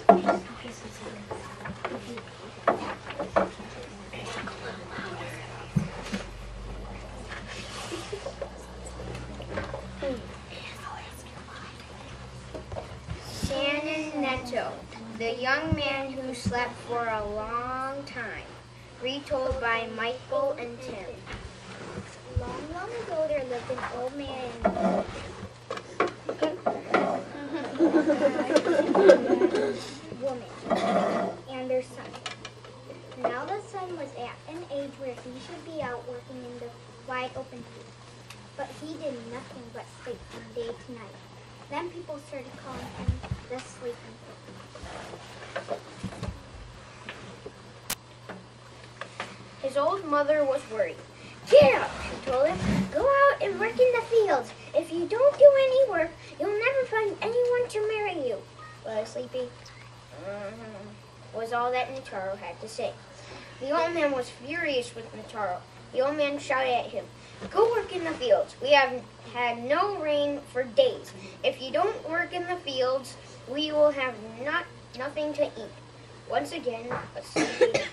Sannen Neto, the young man who slept for a long time, retold by Michael and Tim. Long, long ago there lived an old man woman and their son. Now the son was at an age where he should be out working in the wide open field, but he did nothing but sleep from day to night. Then people started calling him the sleeping pig. His old mother was worried. "Get up," she told him. "Go out and work in the fields. If you don't do any work, you'll never find anyone to marry you." "Well, Sleepy," was all that Netaro had to say. The old man was furious with Netaro. The old man shouted at him, "Go work in the fields. We have had no rain for days. If you don't work in the fields, we will have nothing to eat." Once again, a Sleepy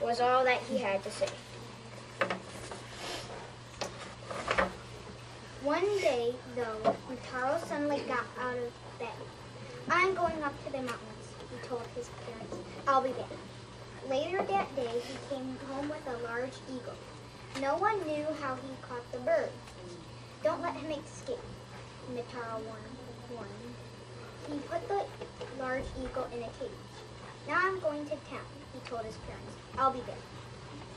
was all that he had to say. One day, though, Netaro's son got out of bed. "I'm going up to the mountains," he told his parents. "I'll be back." Later that day, he came home with a large eagle. No one knew how he caught the bird. "Don't let him escape," Netaro warned. He put the large eagle in a cage. "Now I'm going to town," he told his parents. "I'll be back."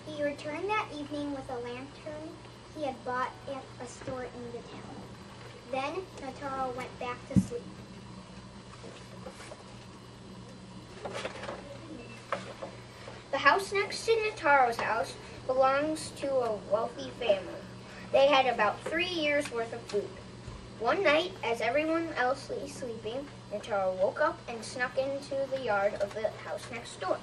He returned that evening with a lantern he had bought at a store in the town. Then Netaro went back to sleep. The house next to Netaro's house belongs to a wealthy family. They had about 3 years' worth of food. One night, as everyone else lay sleeping, Netaro woke up and snuck into the yard of the house next door.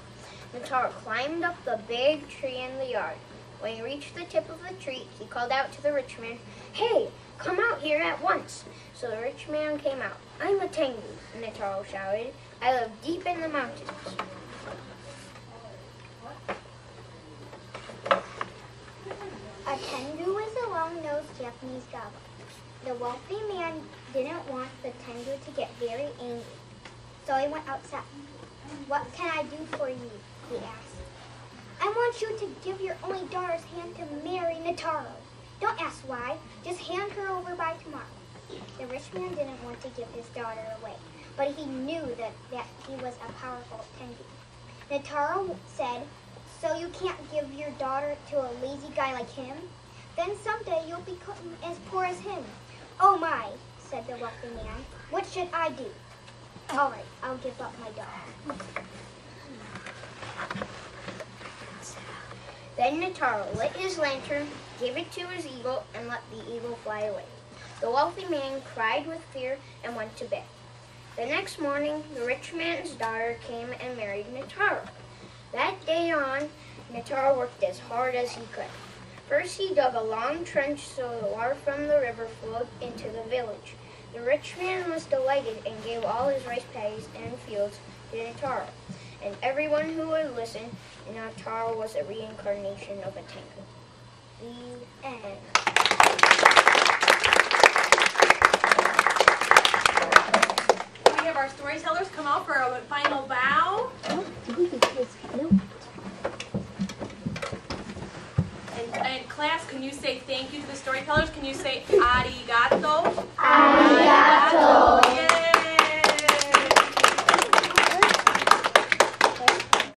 Netaro climbed up the big tree in the yard. When he reached the tip of the tree, he called out to the rich man, "Hey, come out here at once." So the rich man came out. "I'm a Tengu," Netaro shouted. "I live deep in the mountains." A Tengu is a long-nosed Japanese goblin. The wealthy man didn't want the Tengu to get very angry, so he went outside. "What can I do for you?" he asked. "I want you to give your only daughter's hand to marry Netaro. Don't ask why, just hand her over by tomorrow." The rich man didn't want to give his daughter away, but he knew that he was a powerful Tengu. Netaro said, "So you can't give your daughter to a lazy guy like him? Then someday you'll become as poor as him." "Oh my," said the wealthy man. "What should I do?" "All right, I'll give up my daughter." Then Netaro lit his lantern, gave it to his eagle, and let the eagle fly away. The wealthy man cried with fear and went to bed. The next morning, the rich man's daughter came and married Netaro. That day on, Netaro worked as hard as he could. First, he dug a long trench so the water from the river flowed into the village. The rich man was delighted and gave all his rice paddies and fields to Netaro. And everyone who would listen, Netaro was a reincarnation of a Tengu. The end. We have our storytellers come out for a final bow. And class, can you say thank you to the storytellers? Can you say arigato?